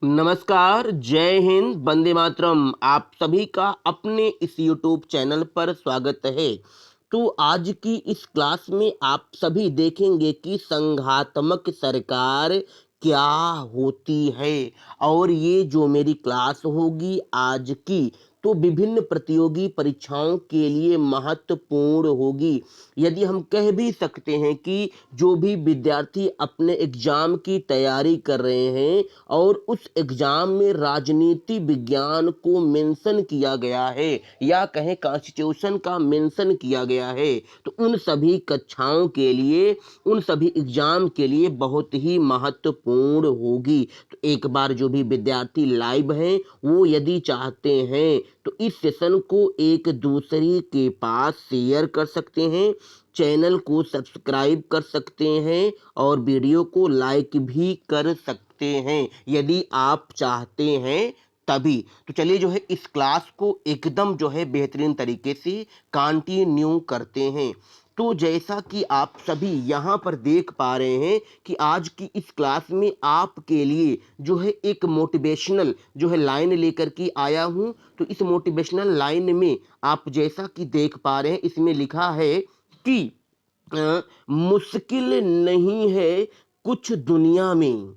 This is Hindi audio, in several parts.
नमस्कार, जय हिंद, वंदे मातरम। आप सभी का अपने इस यूट्यूब चैनल पर स्वागत है। तो आज की इस क्लास में आप सभी देखेंगे कि संघात्मक सरकार क्या होती है। और ये जो मेरी क्लास होगी आज की, तो विभिन्न प्रतियोगी परीक्षाओं के लिए महत्वपूर्ण होगी। यदि हम कह भी सकते हैं कि जो भी विद्यार्थी अपने एग्जाम की तैयारी कर रहे हैं और उस एग्जाम में राजनीति विज्ञान को मेंशन किया गया है या कहें कॉन्स्टिट्यूशन का मेंशन किया गया है, तो उन सभी कक्षाओं के लिए, उन सभी एग्जाम के लिए बहुत ही महत्वपूर्ण होगी। तो एक बार जो भी विद्यार्थी लाइव हैं वो यदि चाहते हैं तो इस सेशन को एक दूसरे के पास शेयर कर सकते हैं, चैनल को सब्सक्राइब कर सकते हैं और वीडियो को लाइक भी कर सकते हैं यदि आप चाहते हैं तभी। तो चलिए जो है इस क्लास को एकदम जो है बेहतरीन तरीके से कंटिन्यू करते हैं। तो जैसा कि आप सभी यहाँ पर देख पा रहे हैं कि आज की इस क्लास में आपके लिए जो है एक मोटिवेशनल जो है लाइन लेकर के आया हूँ। तो इस मोटिवेशनल लाइन में आप जैसा कि देख पा रहे हैं, इसमें लिखा है कि मुश्किल नहीं है कुछ दुनिया में,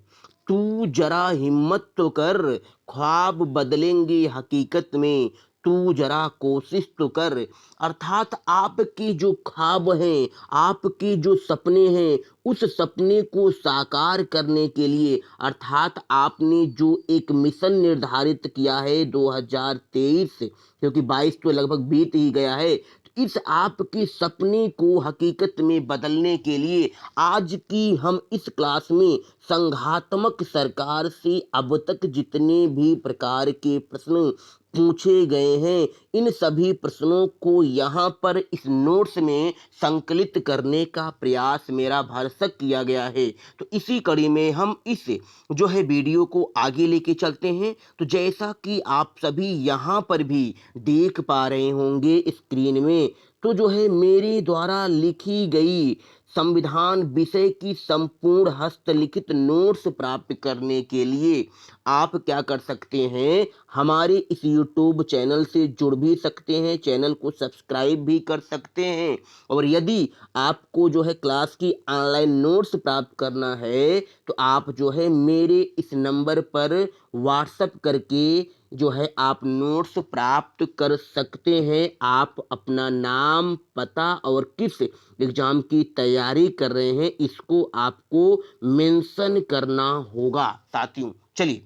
तू जरा हिम्मत तो कर, ख्वाब बदलेंगे हकीकत में, तू जरा कोशिश तो कर। अर्थात आपकी जो ख्वाब हैं, आपके जो सपने हैं, उस सपने को साकार करने के लिए, अर्थात आपने जो एक मिशन निर्धारित किया है 2023, क्योंकि 22 तो लगभग बीत ही गया है, इस आपके सपने को हकीकत में बदलने के लिए आज की हम इस क्लास में संघात्मक सरकार से अब तक जितने भी प्रकार के प्रश्न पूछे गए हैं, इन सभी प्रश्नों को यहाँ पर इस नोट्स में संकलित करने का प्रयास मेरा भरसक किया गया है। तो इसी कड़ी में हम इस जो है वीडियो को आगे लेके चलते हैं। तो जैसा कि आप सभी यहाँ पर भी देख पा रहे होंगे स्क्रीन में, तो जो है मेरे द्वारा लिखी गई संविधान विषय की संपूर्ण हस्तलिखित नोट्स प्राप्त करने के लिए आप क्या कर सकते हैं, हमारे इस YouTube चैनल से जुड़ भी सकते हैं, चैनल को सब्सक्राइब भी कर सकते हैं। और यदि आपको जो है क्लास की ऑनलाइन नोट्स प्राप्त करना है तो आप जो है मेरे इस नंबर पर व्हाट्सएप करके जो है आप नोट्स प्राप्त कर सकते हैं। आप अपना नाम, पता और किस एग्जाम की तैयारी कर रहे हैं इसको आपको मेंशन करना होगा साथियों। चलिए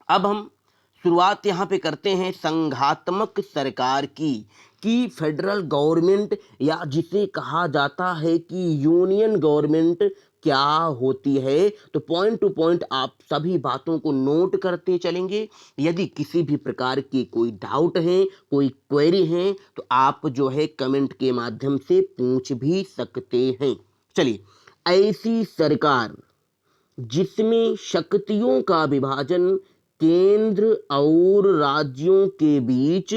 अब हम शुरुआत यहाँ पे करते हैं संघात्मक सरकार की, कि फेडरल गवर्नमेंट या जिसे कहा जाता है कि यूनियन गवर्नमेंट क्या होती है। तो पॉइंट टू पॉइंट आप सभी बातों को नोट करते चलेंगे। यदि किसी भी प्रकार की कोई डाउट है, कोई क्वेरी है, तो आप जो है कमेंट के माध्यम से पूछ भी सकते हैं। चलिए, ऐसी सरकार जिसमें शक्तियों का विभाजन केंद्र और राज्यों के बीच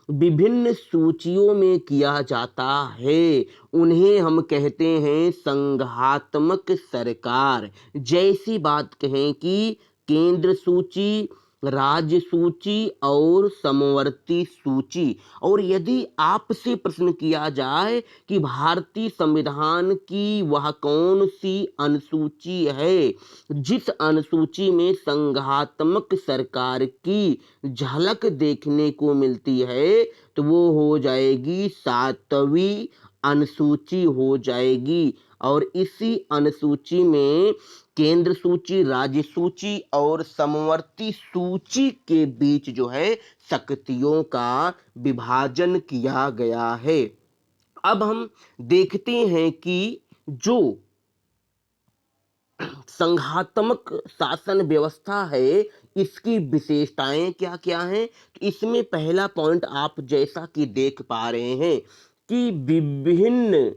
विभिन्न सूचियों में किया जाता है, उन्हें हम कहते हैं संघात्मक सरकार। जैसी बात कहें कि केंद्र सूची, राज्य सूची और समवर्ती सूची। और यदि आपसे प्रश्न किया जाए कि भारतीय संविधान की वह कौन सी अनुसूची है जिस अनुसूची में संघात्मक सरकार की झलक देखने को मिलती है, तो वो हो जाएगी 7वीं अनुसूची हो जाएगी। और इसी अनुसूची में केंद्र सूची, राज्य सूची और समवर्ती सूची के बीच जो है शक्तियों का विभाजन किया गया है। अब हम देखते हैं कि जो संघात्मक शासन व्यवस्था है इसकी विशेषताएं क्या क्या हैं। तो इसमें पहला पॉइंट आप जैसा कि देख पा रहे हैं कि विभिन्न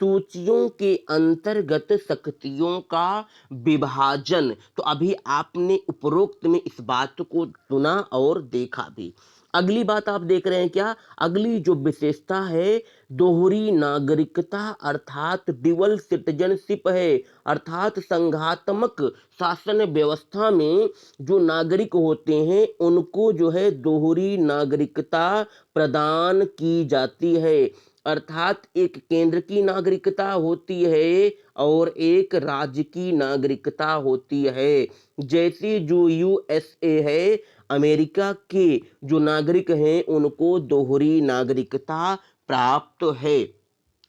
सूचियों के अंतर्गत शक्तियों का विभाजन। तो अभी आपने उपरोक्त में इस बात को सुना और देखा भी। अगली बात आप देख रहे हैं क्या, अगली जो विशेषता है दोहरी नागरिकता अर्थात ड्यूअल सिटीजनशिप है। अर्थात संघात्मक शासन व्यवस्था में जो नागरिक होते हैं उनको जो है दोहरी नागरिकता प्रदान की जाती है। अर्थात एक केंद्र की नागरिकता होती है और एक राज्य की नागरिकता होती है। जैसे जो यूएसए है, अमेरिका के जो नागरिक हैं उनको दोहरी नागरिकता प्राप्त है।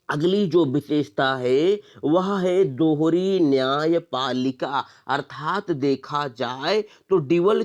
अगली जो विशेषता है वह है दोहरी न्यायपालिका। अर्थात देखा जाए तो ड्यूअल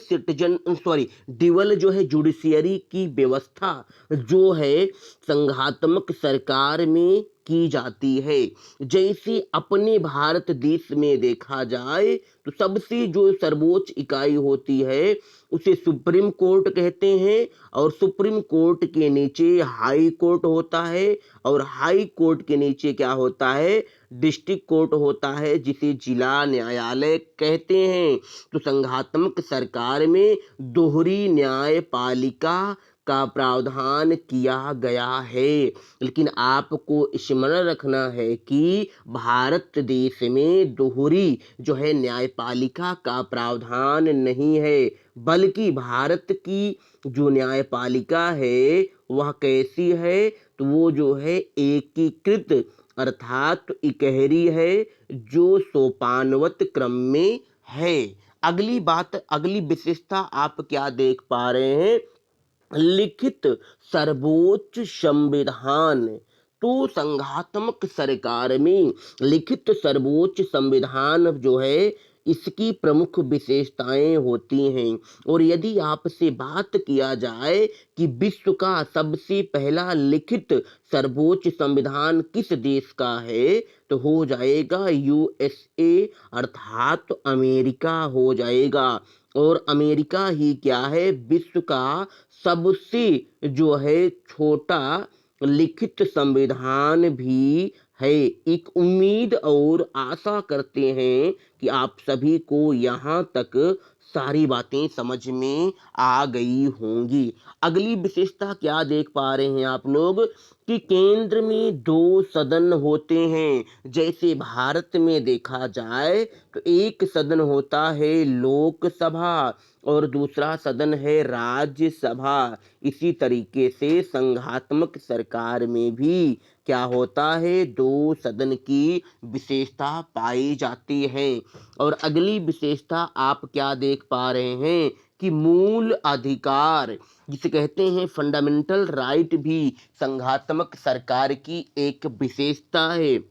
जो है जुडिशियरी की व्यवस्था जो है संघात्मक सरकार में की जाती है। जैसे अपने भारत देश में देखा जाए तो सबसे जो सर्वोच्च इकाई होती है उसे सुप्रीम कोर्ट कहते हैं, और सुप्रीम कोर्ट के नीचे हाई कोर्ट होता है, और हाई कोर्ट के नीचे क्या होता है, डिस्ट्रिक्ट कोर्ट होता है जिसे जिला न्यायालय कहते हैं। तो संघात्मक सरकार में दोहरी न्यायपालिका का प्रावधान किया गया है। लेकिन आपको स्मरण रखना है कि भारत देश में दोहरी जो है न्यायपालिका का प्रावधान नहीं है, बल्कि भारत की जो न्यायपालिका है वह कैसी है, तो वो जो है एकीकृत अर्थात इकहरी है जो सोपानवत क्रम में है। अगली बात, अगली विशेषता आप क्या देख पा रहे हैं, लिखित सर्वोच्च संविधान। तो संघात्मक सरकार में लिखित सर्वोच्च संविधान जो है इसकी प्रमुख विशेषताएं होती हैं। और यदि आपसे बात किया जाए कि विश्व का सबसे पहला लिखित सर्वोच्च संविधान किस देश का है, तो हो जाएगा यूएसए अर्थात अमेरिका हो जाएगा। और अमेरिका ही क्या है, विश्व का सबसे जो है छोटा लिखित संविधान भी है। एक उम्मीद और आशा करते हैं कि आप सभी को यहाँ तक सारी बातें समझ में आ गई होंगी। अगली विशेषता क्या देख पा रहे हैं आप लोग कि केंद्र में दो सदन होते हैं। जैसे भारत में देखा जाए तो एक सदन होता है लोकसभा और दूसरा सदन है राज्यसभा। इसी तरीके से संघात्मक सरकार में भी क्या होता है, दो सदन की विशेषता पाई जाती है। और अगली विशेषता आप क्या देख पा रहे हैं कि मूल अधिकार जिसे कहते हैं फंडामेंटल राइट भी संघात्मक सरकार की एक विशेषता है।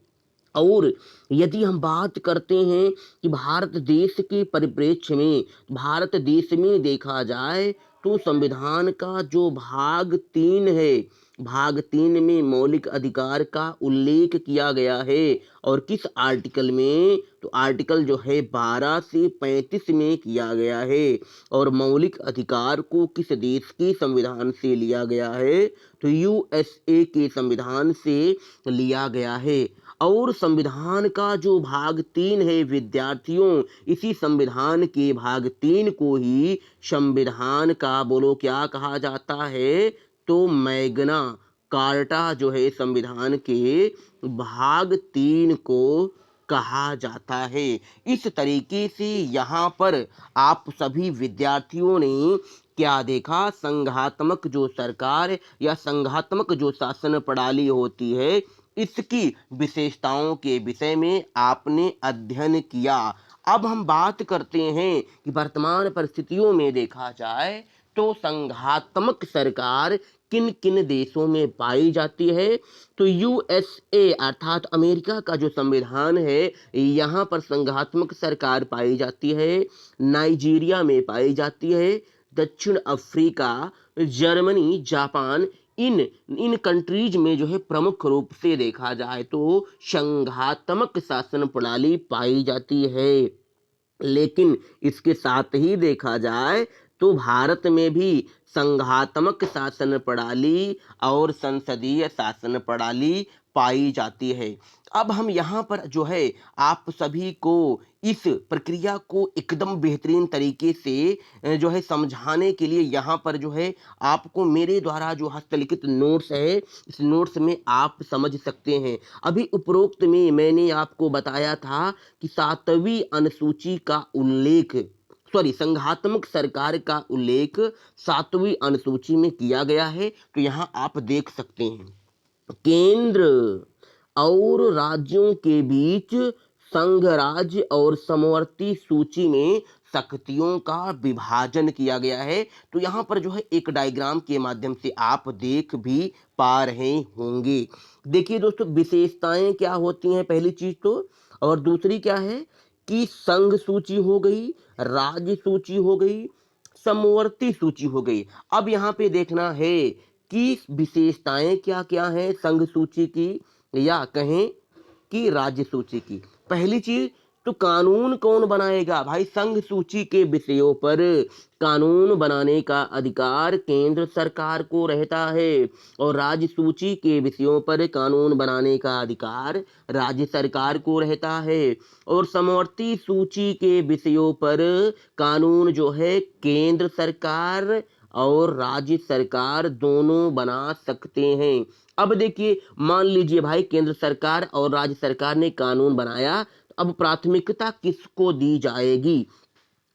और यदि हम बात करते हैं कि भारत देश के परिप्रेक्ष्य में, भारत देश में देखा जाए तो संविधान का जो भाग 3 है, भाग 3 में मौलिक अधिकार का उल्लेख किया गया है। और किस आर्टिकल में, तो आर्टिकल जो है 12 से 35 में किया गया है। और मौलिक अधिकार को किस देश के संविधान से लिया गया है, तो यूएसए के संविधान से लिया गया है। और संविधान का जो भाग 3 है विद्यार्थियों, इसी संविधान के भाग 3 को ही संविधान का बोलो क्या कहा जाता है, तो मैग्ना कार्टा जो है संविधान के भाग 3 को कहा जाता है। इस तरीके से यहाँ पर आप सभी विद्यार्थियों ने क्या देखा, संघात्मक जो सरकार या संघात्मक जो शासन प्रणाली होती है इसकी विशेषताओं के विषय में आपने अध्ययन किया। अब हम बात करते हैं कि वर्तमान परिस्थितियों में देखा जाए तो संघात्मक सरकार किन किन देशों में पाई जाती है। तो यूएसए अर्थात अमेरिका का जो संविधान है यहाँ पर संघात्मक सरकार पाई जाती है। नाइजीरिया में पाई जाती है, दक्षिण अफ्रीका, जर्मनी, जापान, इन इन कंट्रीज में जो है प्रमुख रूप से देखा जाए तो संघात्मक शासन प्रणाली पाई जाती है। लेकिन इसके साथ ही देखा जाए तो भारत में भी संघात्मक शासन प्रणाली और संसदीय शासन प्रणाली पाई जाती है। अब हम यहाँ पर जो है आप सभी को इस प्रक्रिया को एकदम बेहतरीन तरीके से जो है समझाने के लिए यहाँ पर जो है आपको मेरे द्वारा जो हस्तलिखित नोट्स है, इस नोट्स में आप समझ सकते हैं। अभी उपरोक्त में मैंने आपको बताया था कि 7वीं अनुसूची का उल्लेख, सॉरी, संघात्मक सरकार का उल्लेख 7वीं अनुसूची में किया गया है। तो यहाँ आप देख सकते हैं, केंद्र और राज्यों के बीच संघ राज्य और समवर्ती सूची में शक्तियों का विभाजन किया गया है। तो यहाँ पर जो है एक डायग्राम के माध्यम से आप देख भी पा रहे होंगे। देखिए दोस्तों, विशेषताएं क्या होती हैं पहली चीज तो, और दूसरी क्या है कि संघ सूची हो गई, राज्य सूची हो गई, समवर्ती सूची हो गई। अब यहाँ पे देखना है कि विशेषताएं क्या क्या हैं संघ सूची की, या कहें कि राज्य सूची की। पहली चीज तो कानून कौन बनाएगा भाई, संघ सूची के विषयों पर कानून बनाने का अधिकार केंद्र सरकार को रहता है, और राज्य सूची के विषयों पर कानून बनाने का अधिकार राज्य सरकार को रहता है, और समवर्ती सूची के विषयों पर कानून जो है केंद्र सरकार और राज्य सरकार दोनों बना सकते हैं। अब देखिए, मान लीजिए भाई केंद्र सरकार और राज्य सरकार ने कानून बनाया, तो अब प्राथमिकता किसको दी जाएगी?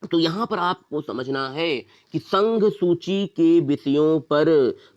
तो यहाँ पर आपको समझना है कि संघ सूची के विषयों पर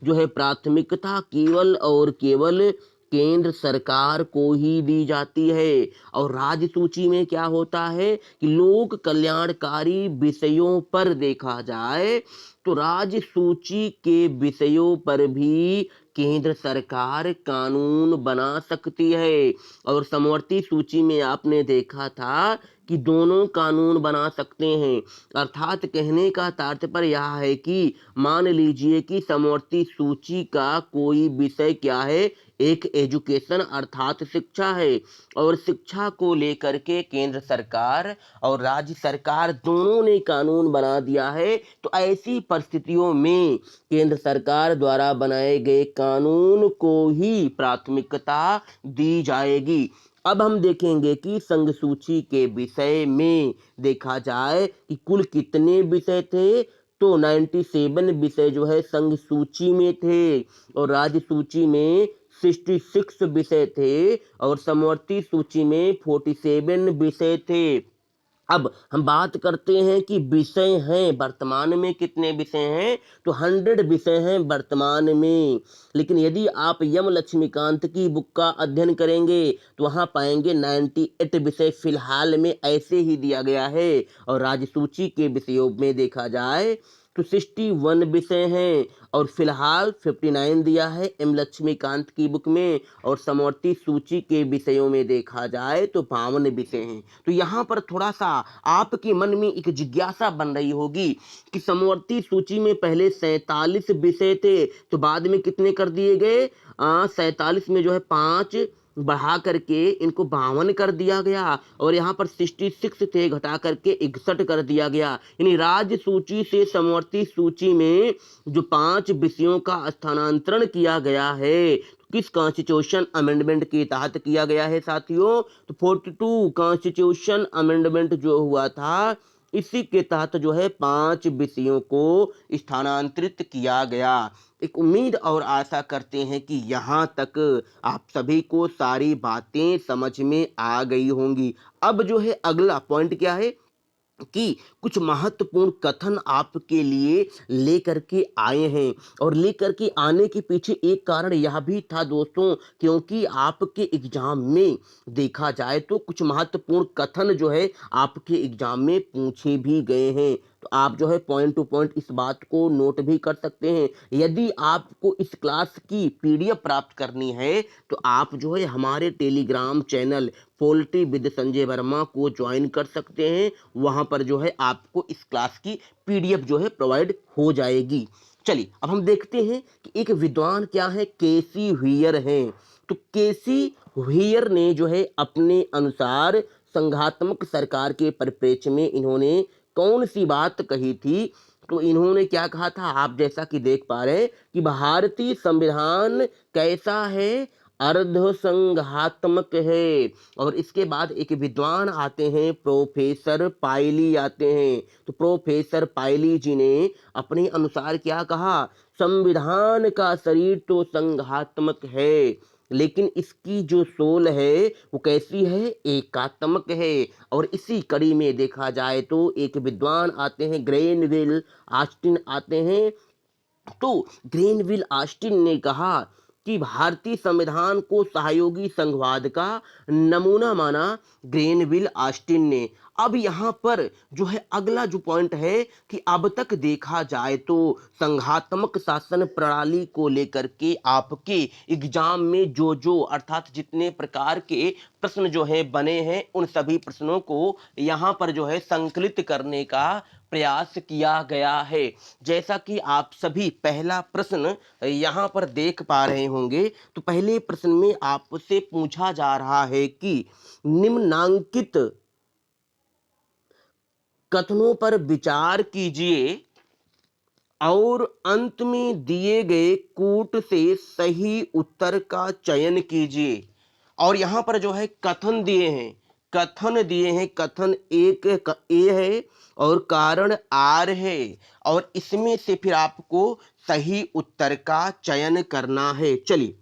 जो है प्राथमिकता केवल और केवल केंद्र सरकार को ही दी जाती है, और राज्य सूची में क्या होता है कि लोक कल्याणकारी विषयों पर देखा जाए तो राज्य सूची के विषयों पर भी केंद्र सरकार कानून बना सकती है, और समवर्ती सूची में आपने देखा था कि दोनों कानून बना सकते हैं। अर्थात कहने का तात्पर्य यह है कि मान लीजिए कि समवर्ती सूची का कोई विषय क्या है, एक एजुकेशन अर्थात शिक्षा है, और शिक्षा को लेकर के केंद्र सरकार और राज्य सरकार दोनों ने कानून बना दिया है। तो ऐसी परिस्थितियों में केंद्र सरकार द्वारा बनाए गए कानून को ही प्राथमिकता दी जाएगी। अब हम देखेंगे कि संघ सूची के विषय में देखा जाए कि कुल कितने विषय थे, तो 97 विषय जो है संघ सूची में थे, और राज्य सूची में 66 विषय थे, और समवर्ती सूची में 47 विषय थे। अब हम बात करते हैं कि विषय हैं वर्तमान में कितने विषय हैं, तो 100 विषय हैं वर्तमान में। लेकिन यदि आप यम लक्ष्मीकांत की बुक का अध्ययन करेंगे तो वहां पाएंगे 98 विषय फिलहाल में ऐसे ही दिया गया है, और राज्य सूची के विषयों में देखा जाए तो 61 विषय हैं, और फिलहाल 59 दिया है एम लक्ष्मीकांत की बुक में, और समवर्ती सूची के विषयों में देखा जाए तो 52 विषय हैं। तो यहाँ पर थोड़ा सा आपके मन में एक जिज्ञासा बन रही होगी कि समवर्ती सूची में पहले 47 विषय थे, तो बाद में कितने कर दिए गए, 47 में जो है 5 बढ़ा करके इनको 52 कर दिया गया, और यहाँ पर 66 थे घटा करके 61 कर दिया गया। यानी राज्य सूची से समवर्ती सूची में जो 5 विषयों का स्थानांतरण किया गया है, किस कॉन्स्टिट्यूशन अमेंडमेंट के तहत किया गया है साथियों, तो 42 कॉन्स्टिट्यूशन अमेंडमेंट जो हुआ था, इसी के तहत जो है 5 विषयों को स्थानांतरित किया गया। एक उम्मीद और आशा करते हैं कि यहाँ तक आप सभी को सारी बातें समझ में आ गई होंगी। अब जो है अगला पॉइंट क्या है कि कुछ महत्वपूर्ण कथन आपके लिए लेकर के आए हैं, और लेकर के आने के पीछे एक कारण यह भी था दोस्तों, क्योंकि आपके एग्जाम में देखा जाए तो कुछ महत्वपूर्ण कथन जो है आपके एग्जाम में पूछे भी गए हैं। तो आप जो है पॉइंट टू पॉइंट इस बात को नोट भी कर सकते हैं। यदि आपको इस क्लास की पीडीएफ प्राप्त करनी है तो आप जो है हमारे Telegram channel poultry with Sanjay Verma को ज्वाइन कर सकते हैं। वहां पर जो है आपको इस क्लास की पीडीएफ जो है प्रोवाइड हो जाएगी। चलिए अब हम देखते हैं कि एक विद्वान क्या है, केसी व्हीयर हैं। तो केसी व्हीयर ने जो है अपने अनुसार संघात्मक सरकार के परिप्रेक्ष्य में इन्होंने कौन सी बात कही थी, तो इन्होंने क्या कहा था, आप जैसा कि देख पा रहे हैं कि भारतीय संविधान कैसा है, अर्धसंघात्मक है। और इसके बाद एक विद्वान आते हैं, प्रोफेसर पायली आते हैं। तो प्रोफेसर पायली जी ने अपने अनुसार क्या कहा, संविधान का शरीर तो संघात्मक है, लेकिन इसकी जो सोल है वो कैसी है, एकात्मक है। और इसी कड़ी में देखा जाए तो एक विद्वान आते हैं, ग्रेनविल ऑस्टिन आते हैं। तो ग्रेनविल ऑस्टिन ने कहा कि भारतीय संविधान को सहयोगी संघवाद का नमूना माना, ग्रेनविल ऑस्टिन ने। अब यहाँ पर जो है अगला जो पॉइंट है कि अब तक देखा जाए तो संघात्मक शासन प्रणाली को लेकर के आपके एग्जाम में जो अर्थात जितने प्रकार के प्रश्न जो है बने हैं, उन सभी प्रश्नों को यहाँ पर जो है संकलित करने का प्रयास किया गया है। जैसा कि आप सभी पहला प्रश्न यहाँ पर देख पा रहे होंगे, तो पहले प्रश्न में आपसे पूछा जा रहा है कि निम्नांकित कथनों पर विचार कीजिए और अंत में दिए गए कूट से सही उत्तर का चयन कीजिए। और यहां पर जो है कथन दिए हैं, कथन एक ए है और कारण आर है, और इसमें से फिर आपको सही उत्तर का चयन करना है। चलिए,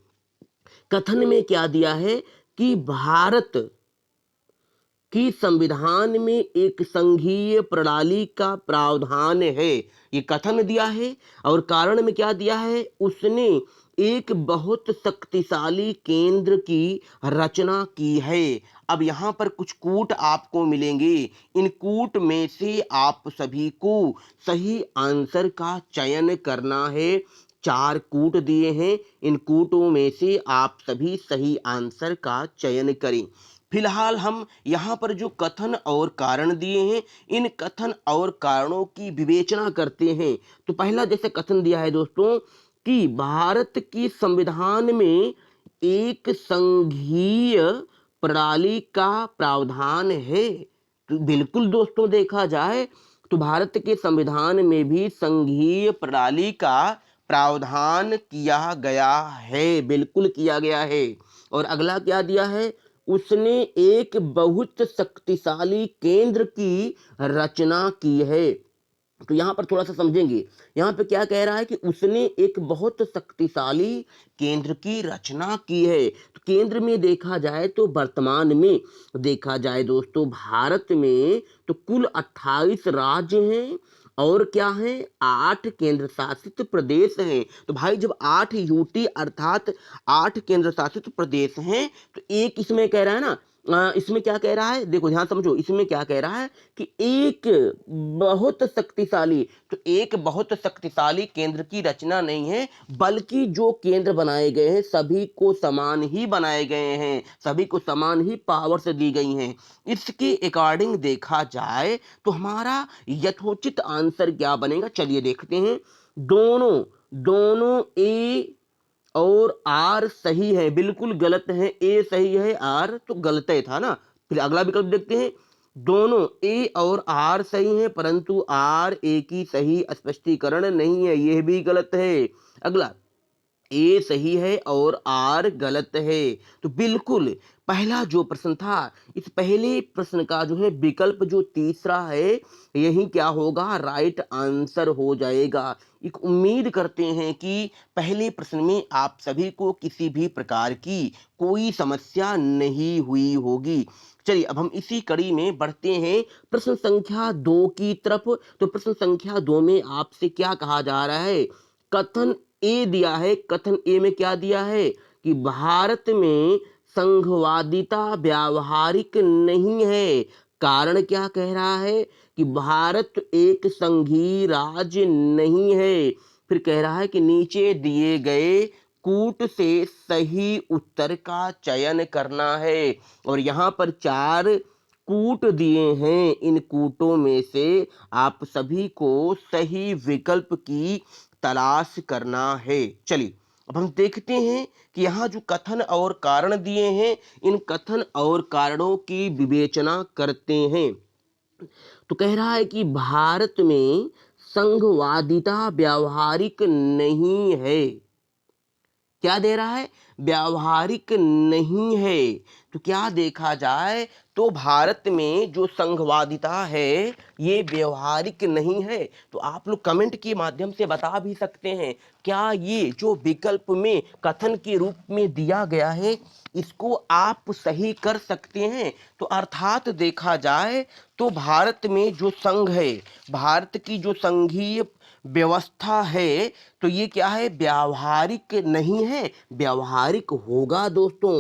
कथन में क्या दिया है कि भारत कि संविधान में एक संघीय प्रणाली का प्रावधान है, ये कथन दिया है। और कारण में क्या दिया है, उसने एक बहुत शक्तिशाली केंद्र की रचना की है। अब यहाँ पर कुछ कूट आपको मिलेंगे, इन कूट में से आप सभी को सही आंसर का चयन करना है। 4 कूट दिए हैं, इन कूटों में से आप सभी सही आंसर का चयन करें। फिलहाल हम यहाँ पर जो कथन और कारण दिए हैं, इन कथन और कारणों की विवेचना करते हैं। तो पहला जैसे कथन दिया है दोस्तों कि भारत की संविधान में एक संघीय प्रणाली का प्रावधान है। तो बिल्कुल दोस्तों, देखा जाए तो भारत के संविधान में भी संघीय प्रणाली का प्रावधान किया गया है, बिल्कुल किया गया है। और अगला क्या दिया है, उसने एक बहुत शक्तिशाली केंद्र की रचना की है। तो यहाँ पर थोड़ा सा समझेंगे, यहाँ पे क्या कह रहा है कि उसने एक बहुत शक्तिशाली केंद्र की रचना की है। तो केंद्र में देखा जाए तो वर्तमान में देखा जाए दोस्तों, भारत में तो कुल 28 राज्य हैं और क्या है, 8 केंद्र शासित प्रदेश हैं। तो भाई जब 8 यूटी अर्थात 8 केंद्र शासित प्रदेश हैं, तो एक इसमें कह रहा है ना, इसमें क्या कह रहा है, देखो ध्यान समझो, इसमें क्या कह रहा है कि एक बहुत शक्तिशाली, तो एक बहुत शक्तिशाली केंद्र की रचना नहीं है, बल्कि जो केंद्र बनाए गए हैं सभी को समान ही बनाए गए हैं, सभी को समान ही पावर्स दी गई हैं। इसके अकॉर्डिंग देखा जाए तो हमारा यथोचित आंसर क्या बनेगा, चलिए देखते हैं। दोनों दोनों ए और आर सही है, बिल्कुल गलत है, ए सही है, आर तो गलत ही था ना। फिर अगला विकल्प देखते हैं, दोनों ए और आर सही है परंतु आर ए की सही स्पष्टीकरण नहीं है, यह भी गलत है। अगला, ए सही है और आर गलत है। तो बिल्कुल पहला जो प्रश्न था, इस पहले प्रश्न का जो है विकल्प जो तीसरा है, यही क्या होगा, राइट आंसर हो जाएगा। एक उम्मीद करते हैं कि पहले प्रश्न में आप सभी को किसी भी प्रकार की कोई समस्या नहीं हुई होगी। चलिए, अब हम इसी कड़ी में बढ़ते हैं प्रश्न संख्या 2 की तरफ। तो प्रश्न संख्या 2 में आपसे क्या कहा जा रहा है, कथन ए दिया है, कथन ए में क्या दिया है कि भारत में संघवादिता व्यावहारिक नहीं है। कारण क्या कह रहा है कि भारत एक संघीय राज्य नहीं है। फिर कह रहा है कि नीचे दिए गए कूट से सही उत्तर का चयन करना है। और यहाँ पर 4 कूट दिए हैं, इन कूटों में से आप सभी को सही विकल्प की तलाश करना है। चलिए, अब हम देखते हैं कि यहाँ जो कथन और कारण दिए हैं, इन कथन और कारणों की विवेचना करते हैं। तो कह रहा है कि भारत में संघवादिता व्यावहारिक नहीं है। क्या दे रहा है? व्यावहारिक नहीं है। तो क्या देखा जाए तो भारत में जो संघवादिता है ये व्यवहारिक नहीं है। तो आप लोग कमेंट के माध्यम से बता भी सकते हैं, क्या ये जो विकल्प में कथन के रूप में दिया गया है इसको आप सही कर सकते हैं? तो अर्थात देखा जाए तो भारत में जो संघ है, भारत की जो संघीय व्यवस्था है, तो ये क्या है? व्यावहारिक नहीं है। व्यावहारिक होगा दोस्तों।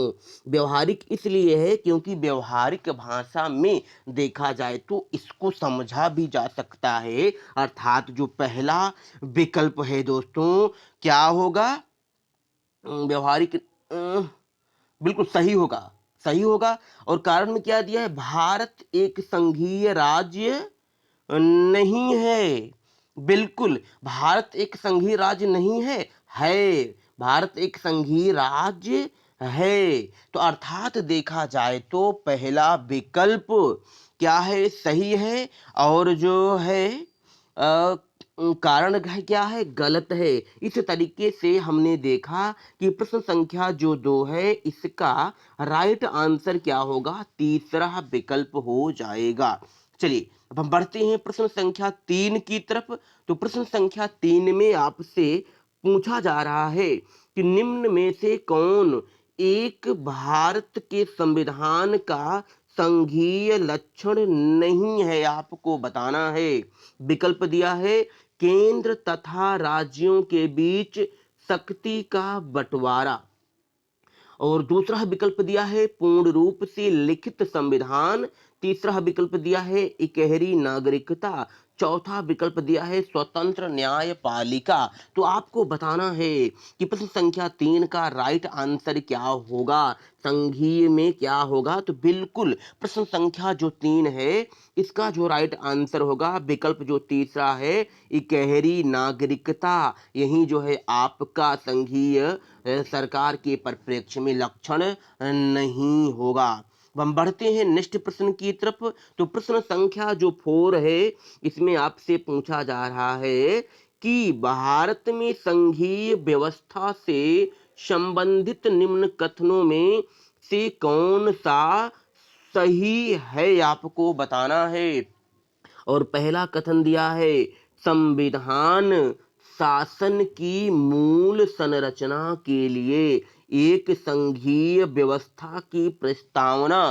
व्यावहारिक इसलिए है क्योंकि व्यावहारिक भाषा में देखा जाए तो इसको समझा भी जा सकता है। अर्थात जो पहला विकल्प है दोस्तों क्या होगा? व्यवहारिक बिल्कुल सही होगा, सही होगा। और कारण में क्या दिया है? भारत एक संघीय राज्य नहीं है। बिल्कुल, भारत एक संघीय राज्य नहीं है, है। भारत एक संघीय राज्य है। तो अर्थात देखा जाए तो पहला विकल्प क्या है? सही है। और जो है कारण क्या है? गलत है। इस तरीके से हमने देखा कि प्रश्न संख्या जो 2 है इसका राइट आंसर क्या होगा? तीसरा विकल्प हो जाएगा। चलिए अब हम बढ़ते हैं प्रश्न संख्या 3 की तरफ। तो प्रश्न संख्या 3 में आपसे पूछा जा रहा है कि निम्न में से कौन एक भारत के संविधान का संघीय लक्षण नहीं है? आपको बताना है। विकल्प दिया है केंद्र तथा राज्यों के बीच शक्ति का बंटवारा, और दूसरा विकल्प दिया है पूर्ण रूप से लिखित संविधान, तीसरा विकल्प दिया है इकहरी नागरिकता, चौथा विकल्प दिया है स्वतंत्र न्यायपालिका। तो आपको बताना है कि प्रश्न संख्या 3 का राइट आंसर क्या होगा, संघीय में क्या होगा? तो बिल्कुल प्रश्न संख्या जो 3 है इसका जो राइट आंसर होगा विकल्प जो तीसरा है इकहरी नागरिकता, यही जो है आपका संघीय सरकार के परिप्रेक्ष्य में लक्षण नहीं होगा। अब हम बढ़ते हैं नेक्स्ट प्रश्न की तरफ। तो प्रश्न संख्या जो 4 है इसमें आपसे पूछा जा रहा है कि भारत में संघीय व्यवस्था से संबंधित निम्न कथनों में से कौन सा सही है? आपको बताना है। और पहला कथन दिया है संविधान शासन की मूल संरचना के लिए एक संघीय व्यवस्था की प्रस्तावना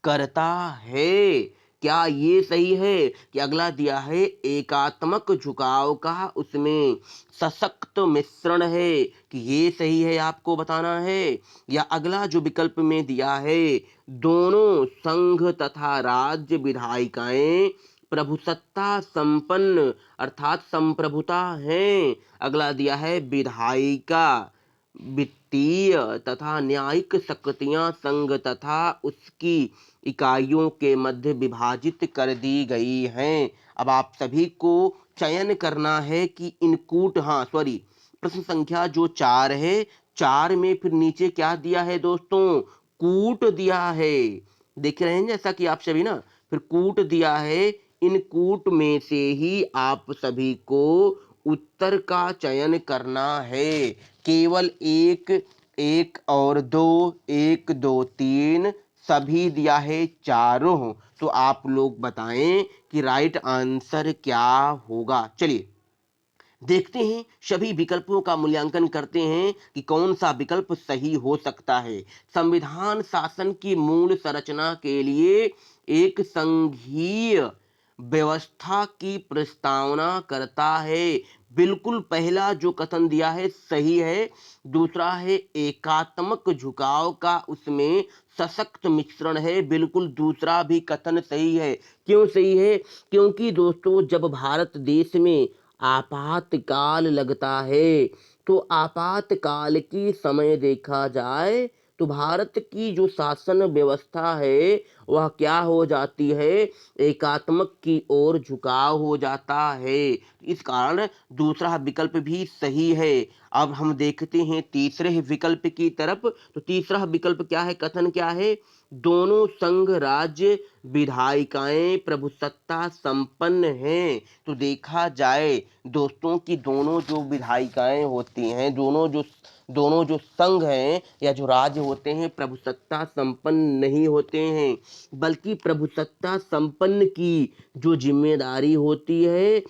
करता है। क्या ये सही है? कि अगला दिया है एकात्मक झुकाव का उसमें सशक्त मिश्रण है, कि ये सही है? आपको बताना है। या अगला जो विकल्प में दिया है दोनों संघ तथा राज्य विधायिकाएं प्रभुसत्ता संपन्न अर्थात संप्रभुता है। अगला दिया है विधायिका वित्तीय तथा न्यायिक शक्तियां संघ तथा उसकी इकाइयों के मध्य विभाजित कर दी गई हैं। अब आप सभी को चयन करना है कि इन कूट सॉरी प्रश्न संख्या जो 4 है 4 में फिर नीचे क्या दिया है दोस्तों? कूट दिया है। देख रहे हैं जैसा कि आप सभी ना, फिर कूट दिया है। इन कूट में से ही आप सभी को उत्तर का चयन करना है। केवल एक, एक और दो, एक दो तीन सभी दिया है चारों। तो आप लोग बताएं कि राइट आंसर क्या होगा। चलिए देखते हैं, सभी विकल्पों का मूल्यांकन करते हैं कि कौन सा विकल्प सही हो सकता है। संविधान शासन की मूल संरचना के लिए एक संघीय व्यवस्था की प्रस्तावना करता है। बिल्कुल पहला जो कथन दिया है सही है। दूसरा है एकात्मक झुकाव का उसमें सशक्त मिश्रण है, बिल्कुल दूसरा भी कथन सही है। क्यों सही है? क्योंकि दोस्तों जब भारत देश में आपातकाल लगता है तो आपातकाल की समय देखा जाए तो भारत की जो शासन व्यवस्था है वह क्या हो जाती है? एकात्मक की ओर झुकाव हो जाता है। इस कारण दूसरा विकल्प भी सही है। अब हम देखते हैं तीसरे विकल्प की तरफ। तो तीसरा विकल्प क्या है? कथन क्या है? दोनों संघ राज्य विधायिकाएं प्रभुसत्ता संपन्न हैं। तो देखा जाए दोस्तों कि दोनों जो विधायिकाएं होती हैं, दोनों जो संघ हैं या जो राज्य होते हैं प्रभुसत्ता संपन्न नहीं होते हैं, बल्कि प्रभुसत्ता संपन्न की जो जिम्मेदारी होती है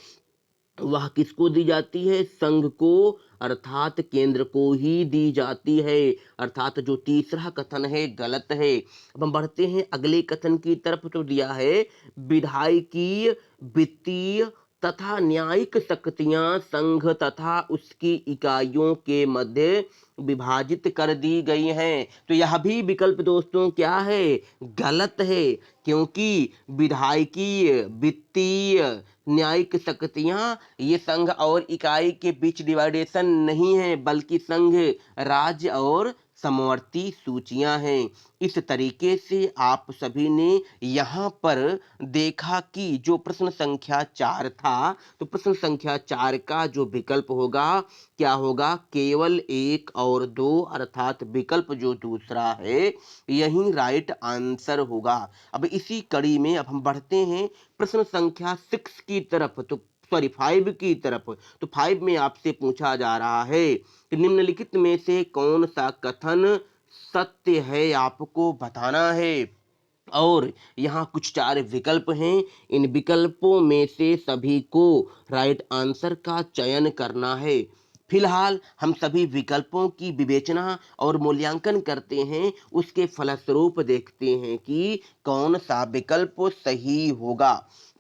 वह किसको दी जाती है? संघ को, अर्थात केंद्र को ही दी जाती है। अर्थात जो तीसरा कथन है गलत है। अब हम बढ़ते हैं अगले कथन की तरफ। तो दिया है विधायिकीय, वित्तीय तथा न्यायिक शक्तियां संघ तथा उसकी इकाइयों के मध्य विभाजित कर दी गई हैं। तो यह भी विकल्प दोस्तों क्या है? गलत है, क्योंकि विधायिकीय, वित्तीय, न्यायिक शक्तियां ये संघ और इकाई के बीच डिवाइडेशन नहीं है, बल्कि संघ, राज्य और समवर्ती सूचियां हैं। इस तरीके से आप सभी ने यहाँ पर देखा कि जो प्रश्न संख्या 4 था, तो प्रश्न संख्या 4 का जो विकल्प होगा क्या होगा? केवल 1 और 2, अर्थात विकल्प जो दूसरा है यही राइट आंसर होगा। अब इसी कड़ी में अब हम बढ़ते हैं प्रश्न संख्या 6 की तरफ, तो सॉरी 5 की तरफ। तो 5 में आपसे पूछा जा रहा है कि निम्नलिखित में से कौन सा कथन सत्य है, आपको बताना है। और यहाँ कुछ 4 विकल्प हैं, इन विकल्पों में से सभी को राइट आंसर का चयन करना है। फिलहाल हम सभी विकल्पों की विवेचना और मूल्यांकन करते हैं, उसके फलस्वरूप देखते हैं कि कौन सा विकल्प सही होगा।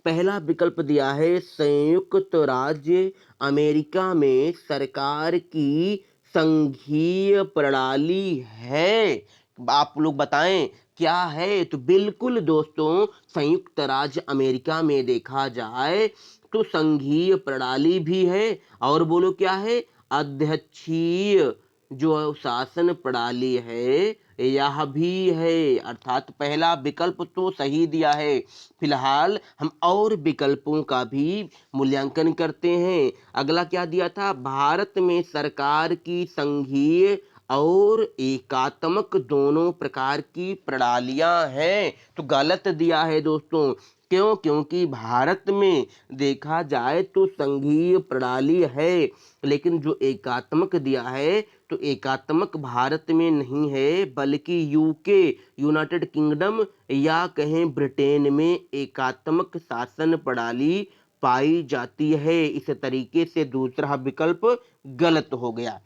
पहला विकल्प दिया है संयुक्त राज्य अमेरिका में सरकार की संघीय प्रणाली है। आप लोग बताएं क्या है? तो बिल्कुल दोस्तों, संयुक्त राज्य अमेरिका में देखा जाए तो संघीय प्रणाली भी है, और बोलो क्या है? अध्यक्षीय जो शासन प्रणाली है यह भी है। अर्थात पहला विकल्प तो सही दिया है। फिलहाल हम और विकल्पों का भी मूल्यांकन करते हैं। अगला क्या दिया था? भारत में सरकार की संघीय और एकात्मक दोनों प्रकार की प्रणालियां हैं। तो गलत दिया है दोस्तों। क्यों? क्योंकि भारत में देखा जाए तो संघीय प्रणाली है, लेकिन जो एकात्मक दिया है तो एकात्मक भारत में नहीं है, बल्कि यूके, यूनाइटेड किंगडम या कहें ब्रिटेन में एकात्मक शासन प्रणाली पाई जाती है। इस तरीके से दूसरा विकल्प गलत हो गया।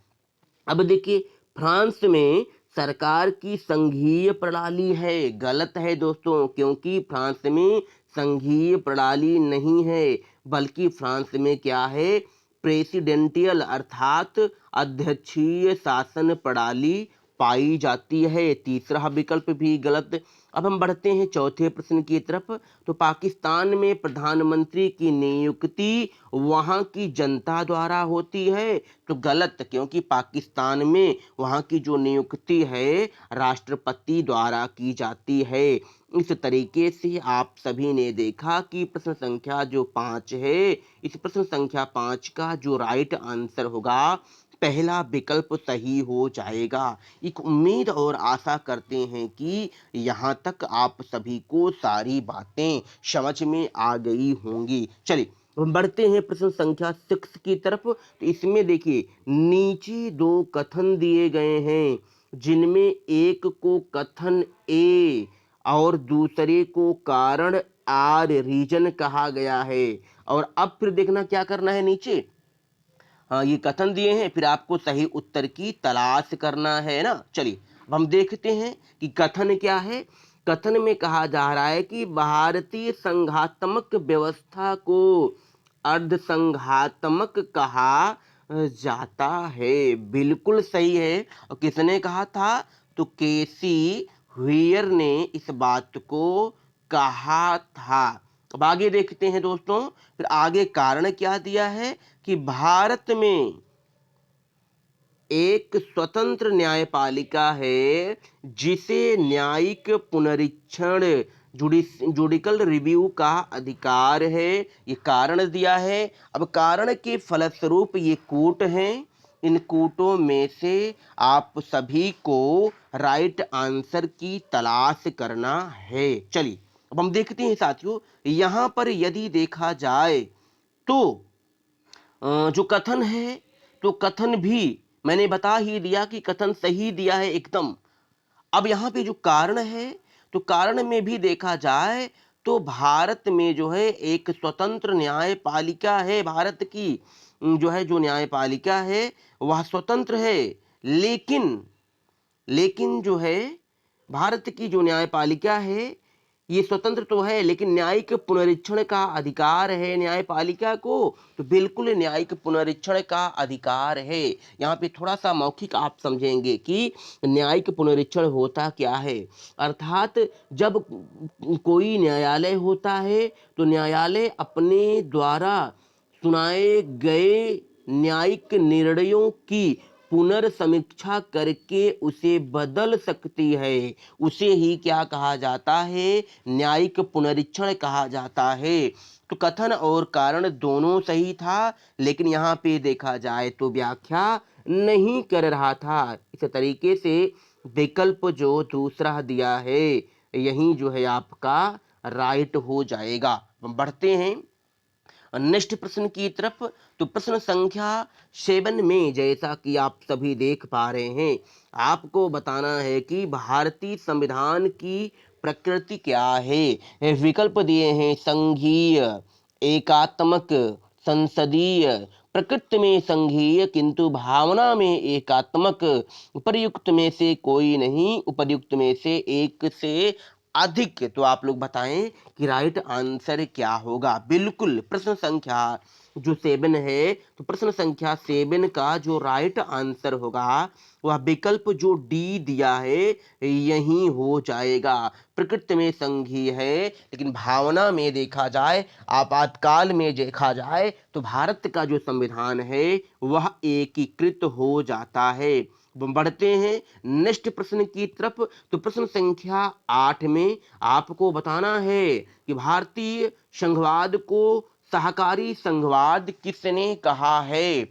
अब देखिए, फ्रांस में सरकार की संघीय प्रणाली है। गलत है दोस्तों, क्योंकि फ्रांस में संघीय प्रणाली नहीं है, बल्कि फ्रांस में क्या है? प्रेसिडेंटियल अर्थात अध्यक्षीय शासन प्रणाली पाई जाती है। तीसरा विकल्प भी गलत। अब हम बढ़ते हैं चौथे प्रश्न की तरफ। तो पाकिस्तान में प्रधानमंत्री की नियुक्ति वहां की जनता द्वारा होती है। तो गलत, क्योंकि पाकिस्तान में वहां की जो नियुक्ति है राष्ट्रपति द्वारा की जाती है। इस तरीके से आप सभी ने देखा कि प्रश्न संख्या जो 5 है, इस प्रश्न संख्या 5 का जो राइट आंसर होगा पहला विकल्प सही हो जाएगा। एक उम्मीद और आशा करते हैं कि यहाँ तक आप सभी को सारी बातें समझ में आ गई होंगी। चलिए हम बढ़ते हैं प्रश्न संख्या 6 की तरफ। तो इसमें देखिए नीचे 2 कथन दिए गए हैं, जिनमें एक को कथन ए और दूसरे को कारण आर, रीजन कहा गया है। और अब फिर देखना क्या करना है नीचे। हाँ, ये कथन दिए हैं, फिर आपको सही उत्तर की तलाश करना है ना। चलिए अब हम देखते हैं कि कथन क्या है। कथन में कहा जा रहा है कि भारतीय संघात्मक व्यवस्था को अर्ध संघात्मक कहा जाता है। बिल्कुल सही है। और किसने कहा था? तो केसी हुइयर ने इस बात को कहा था। अब आगे देखते हैं दोस्तों। फिर आगे कारण क्या दिया है कि भारत में एक स्वतंत्र न्यायपालिका है, जिसे न्यायिक पुनरीक्षण, जुडिकल रिव्यू का अधिकार है। ये कारण दिया है। अब कारण के फलस्वरूप ये कोर्ट हैं, इन कूटों में से आप सभी को राइट आंसर की तलाश करना है। चलिए अब हम देखते हैं साथियों, यहां पर यदि देखा जाए तो जो कथन है, तो कथन भी मैंने बता ही दिया कि कथन सही दिया है एकदम। अब यहाँ पे जो कारण है, तो कारण में भी देखा जाए तो भारत में जो है एक स्वतंत्र न्यायपालिका है। भारत की जो है जो न्यायपालिका है वह स्वतंत्र है। लेकिन लेकिन जो है भारत की जो न्यायपालिका है ये स्वतंत्र तो है, लेकिन न्यायिक पुनरीक्षण का अधिकार है न्यायपालिका को। तो बिल्कुल न्यायिक पुनरीक्षण का अधिकार है। यहाँ पे थोड़ा सा मौखिक आप समझेंगे कि न्यायिक पुनरीक्षण होता क्या है। अर्थात जब कोई न्यायालय होता है तो न्यायालय अपने द्वारा सुनाए गए न्यायिक निर्णयों की पुनर्समीक्षा करके उसे बदल सकती है। उसे ही क्या कहा जाता है, न्यायिक पुनरीक्षण कहा जाता है। तो कथन और कारण दोनों सही था, लेकिन यहाँ पे देखा जाए तो व्याख्या नहीं कर रहा था। इस तरीके से विकल्प जो दूसरा दिया है यही जो है आपका राइट हो जाएगा। हम बढ़ते हैं नेक्स्ट प्रश्न की तरफ। तो प्रश्न संख्या 7 में जैसा कि आप सभी देख पा रहे हैं, आपको बताना है कि भारतीय संविधान की प्रकृति क्या है। विकल्प दिए हैं संघीय, एकात्मक, संसदीय। प्रकृति में संघीय किंतु भावना में एकात्मक। उपर्युक्त में से कोई नहीं, उपर्युक्त में से एक से अधिक। तो आप लोग बताएं कि राइट आंसर क्या होगा। बिल्कुल प्रश्न संख्या जो 7 है, तो प्रश्न संख्या 7 का जो राइट आंसर होगा वह विकल्प जो डी दिया है यही हो जाएगा। प्रकृति में संघीय है, लेकिन भावना में देखा जाए, आपातकाल में देखा जाए तो भारत का जो संविधान है वह एकीकृत हो जाता है। बढ़ते हैं नेक्स्ट प्रश्न की तरफ। तो प्रश्न संख्या 8 में आपको बताना है कि भारतीय संघवाद को सहकारी संघवाद किसने कहा है।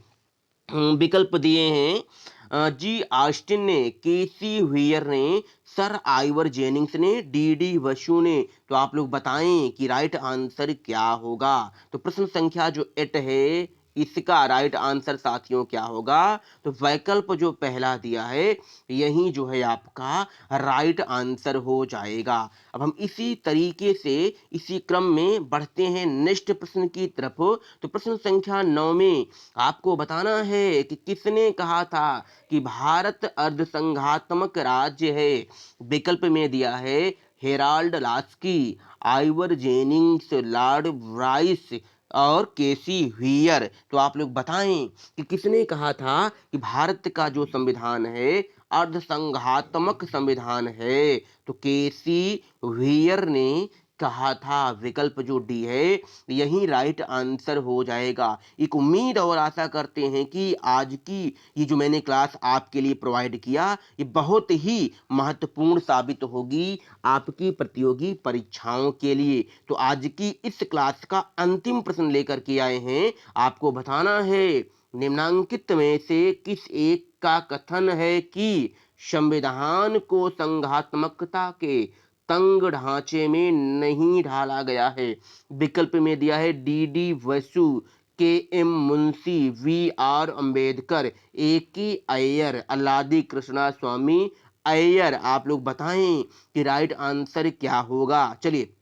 विकल्प दिए हैं जी ऑस्टिन ने, केसी व्हीयर ने, सर आइवर जेनिंग्स ने, डी वसु ने। तो आप लोग बताएं कि राइट आंसर क्या होगा। तो प्रश्न संख्या जो 8 है इसका राइट आंसर साथियों क्या होगा। तो वैकल्प जो पहला दिया है यही जो है आपका राइट आंसर हो जाएगा। अब हम इसी तरीके से इसी क्रम में बढ़ते हैं नेक्स्ट प्रश्न की तरफ। तो प्रश्न संख्या 9 में आपको बताना है कि किसने कहा था कि भारत अर्धसंघात्मक राज्य है। विकल्प में दिया है Herald Laski, Ivor Jennings, Lord Bryce और केसी व्हीयर। तो आप लोग बताएं कि किसने कहा था कि भारत का जो संविधान है अर्धसंघात्मक संविधान है। तो केसी व्हीयर ने कहा था। विकल्प जो डी है यही राइट आंसर हो जाएगा। एक उम्मीद और आशा करते हैं कि आज की ये जो मैंने क्लास आपके लिए प्रोवाइड किया ये बहुत ही महत्वपूर्ण साबित होगी आपकी प्रतियोगी परीक्षाओं के लिए। तो आज की इस क्लास का अंतिम प्रश्न लेकर के आए हैं। आपको बताना है निम्नांकित में से किस एक का कथन है कि संविधान को संघात्मकता के तंग ढांचे में नहीं ढाला गया है। विकल्प में दिया है D Vasu, K M Munshi, B R Ambedkar, A K Ayyar, Alladi Krishna स्वामी अय्यर। आप लोग बताएं कि राइट आंसर क्या होगा। चलिए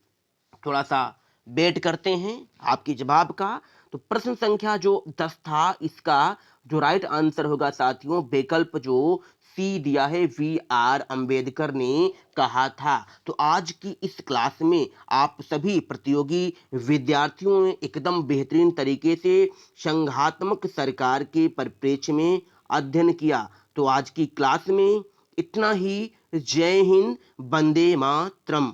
थोड़ा सा वेट करते हैं आपके जवाब का। तो प्रश्न संख्या जो 10 था इसका जो राइट आंसर होगा साथियों विकल्प जो सी दिया है, वी आर अंबेडकर ने कहा था। तो आज की इस क्लास में आप सभी प्रतियोगी विद्यार्थियों ने एकदम बेहतरीन तरीके से संघात्मक सरकार के परिप्रेक्ष्य में अध्ययन किया। तो आज की क्लास में इतना ही। जय हिंद, वंदे मातरम।